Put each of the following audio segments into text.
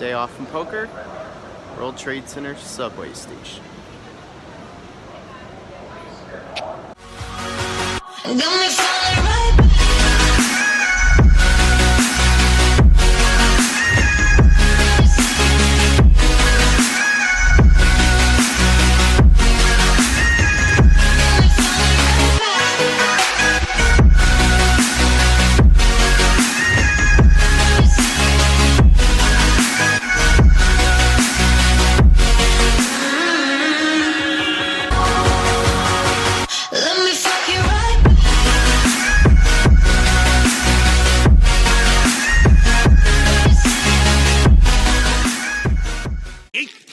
day off from poker, World Trade Center subway station. Got me falling right back. Let me fuck you right back.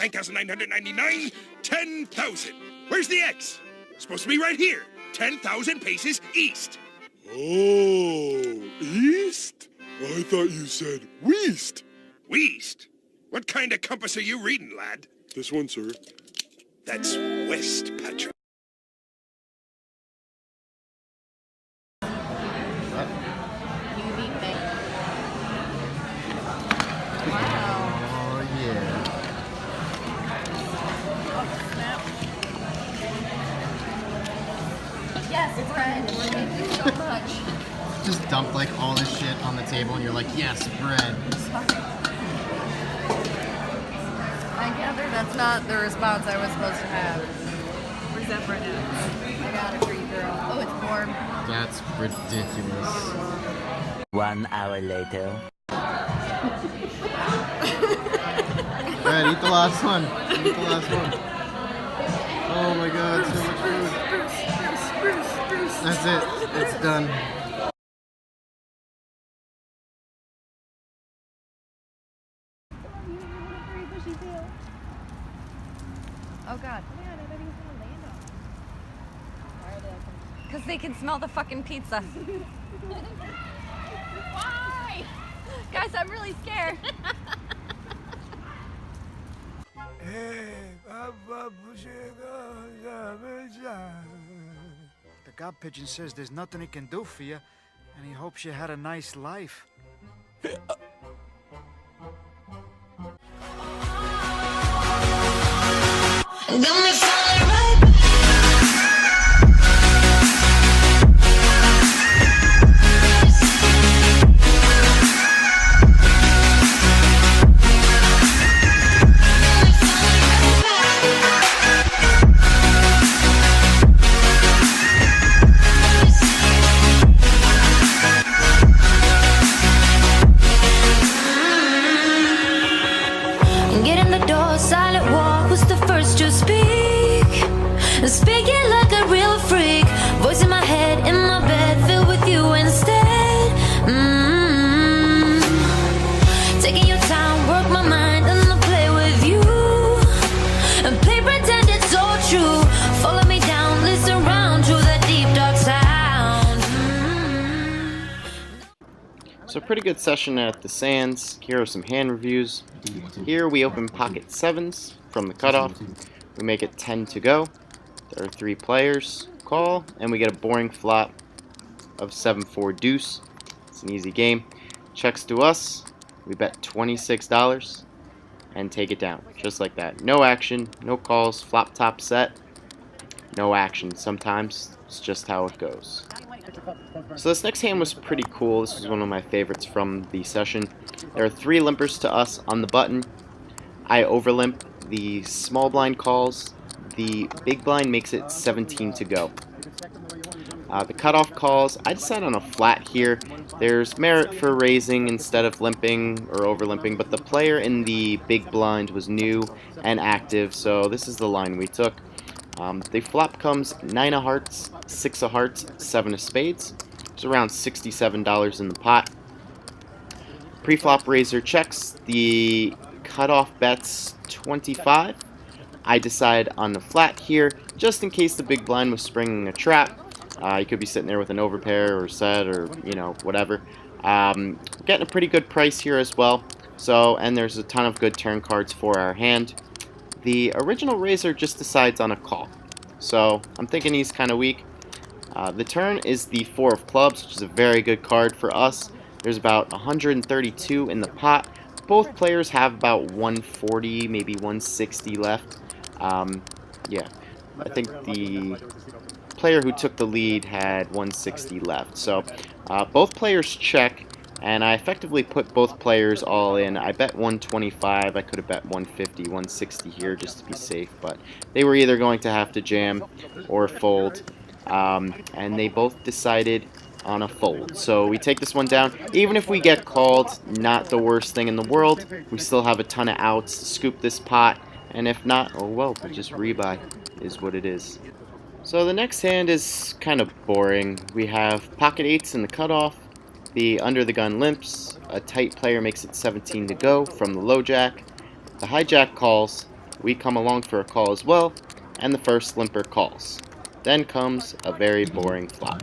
$9,999, 10,000. Where's the X? Supposed to be right here. 10,000 paces east. Oh, east? I thought you said west. West? What kind of compass are you reading, lad? This one, sir. That's west, Patrick. Oh yeah. Yes, it's red. Thank you so much. Just dump like all this shit on the table and you're like, yes, bread. I gather that's not the response I was supposed to have. Where's that bread at? I got it for you, girl. Oh, it's warm. That's ridiculous. 1 hour later. Bread, eat the last one. Eat the last one. Oh my god, so much food. That's it. It's done. Oh, God. Because they can smell the fucking pizza. Why? Guys, I'm really scared. The god pigeon says there's nothing he can do for you, and he hopes you had a nice life. Got me falling right back. Get in the door, silent walk was the first to speak. Speaking like a real freak. Voice in my head, in my bed, filled with you instead. Taking your time, work my mind, and I'll play with you. And play pretend it's all true. Follow me down, listen round to that deep dark sound. So pretty good session at the Sands. Here are some hand reviews. Here we open pocket 7s from the cutoff. We make it 10 to go. There are 3 players. Call, and we get a boring flop of 7-4 deuce. It's an easy game. Checks to us. We bet $26 and take it down. Just like that. No action, no calls, flop top set. No action. Sometimes it's just how it goes. So this next hand was pretty cool. This was one of my favorites from the session. There are 3 limpers to us on the button. I overlimp. The small blind calls. The big blind makes it 17 to go. The cutoff calls. I decided on a flat here. There's merit for raising instead of limping or over limping, but the player in the big blind was new and active, so this is the line we took. The flop comes 9 of hearts, 6 of hearts, 7 of spades. It's around $67 in the pot. Pre-flop raiser checks. The cutoff bets 25. I decide on the flat here, just in case the big blind was springing a trap. You could be sitting there with an overpair or set or, you know, whatever. Getting a pretty good price here as well. So, and there's a ton of good turn cards for our hand. The original raiser just decides on a call. So, I'm thinking he's kind of weak. The turn is the 4 of clubs, which is a very good card for us. There's about 132 in the pot, both players have about 140, maybe 160 left. Yeah, I think the player who took the lead had 160 left. So both players check, and I effectively put both players all in. I bet 125. I could have bet 150, 160 here just to be safe, but they were either going to have to jam or fold, and they both decided on a fold. So we take this one down. Even if we get called, not the worst thing in the world. We still have a ton of outs to scoop this pot, and if not, oh well, we'll just rebuy is what it is. So the next hand is kind of boring. We have pocket eights in the cutoff, the under the gun limps, a tight player makes it 17 to go from the low jack, the high jack calls, we come along for a call as well, and the first limper calls. Then comes a very boring flop.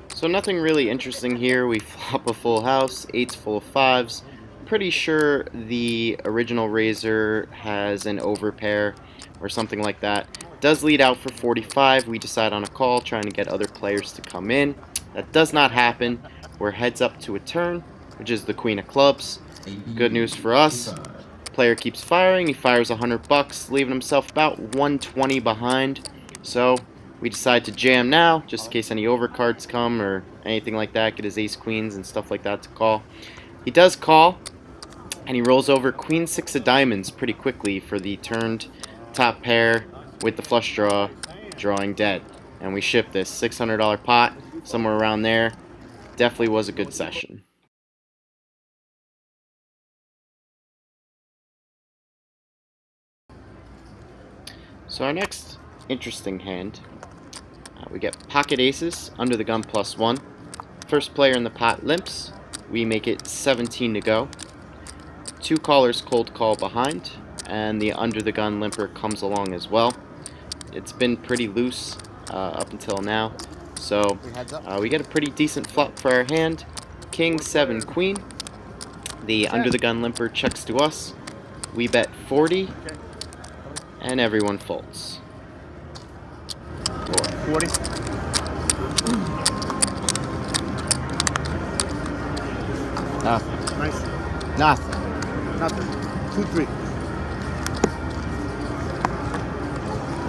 So nothing really interesting here. We flop a full house, eights full of fives. Pretty sure the original raiser has an overpair or something like that. Does lead out for 45. We decide on a call, trying to get other players to come in. That does not happen. We're heads up to a turn, which is the queen of clubs. Good news for us. Player keeps firing. He fires 100 bucks, leaving himself about 120 behind. So we decide to jam now, just in case any overcards come or anything like that. Get his ace queens and stuff like that to call. He does call, and he rolls over queen six of diamonds pretty quickly for the turned top pair with the flush draw, drawing dead. And we ship this $600 pot, somewhere around there. Definitely was a good session. So our next interesting hand, we get pocket aces, under the gun +1. First player in the pot limps. We make it 17 to go. Two callers cold call behind, and the under the gun limper comes along as well. It's been pretty loose up until now, so we get a pretty decent flop for our hand. King 7 queen. The under the gun limper checks to us. We bet 40, and everyone folds. 40. Nothing. Nice. Nothing. Nothing. 2-3.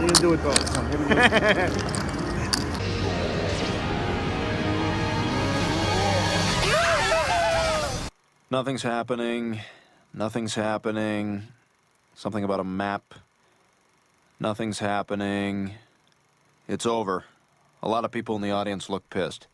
You can do it though. Son. Here we go. Nothing's happening. Nothing's happening. Something about a map. Nothing's happening. It's over. A lot of people in the audience look pissed.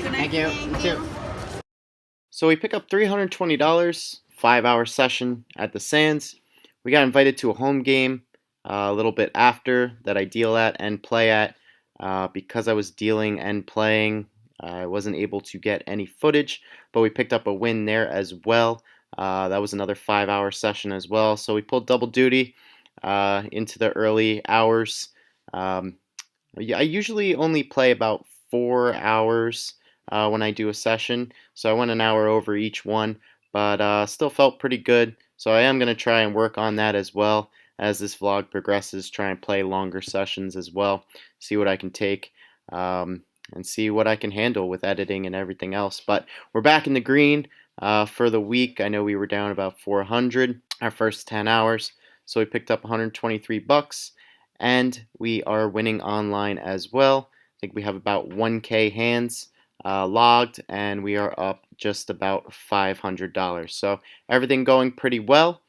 Thank you. Thank you. So we pick up $320, 5-hour session at the Sands. We got invited to a home game a little bit after that I deal at and play at. Because I was dealing and playing, I wasn't able to get any footage, but we picked up a win there as well. That was another 5-hour session as well. So we pulled double duty into the early hours. I usually only play about 4 hours when I do a session, so I went an hour over each one, but still felt pretty good. So I am going to try and work on that as well as this vlog progresses, try and play longer sessions as well, see what I can take, and see what I can handle with editing and everything else. But we're back in the green for the week. I know we were down about 400 our first 10 hours, so we picked up 123 bucks, and we are winning online as well. I think we have about 1K hands logged, and we are up just about $500. So everything going pretty well.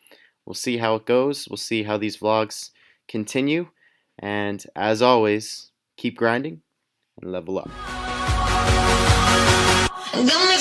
We'll see how it goes. We'll see how these vlogs continue. And as always, keep grinding and level up. Got me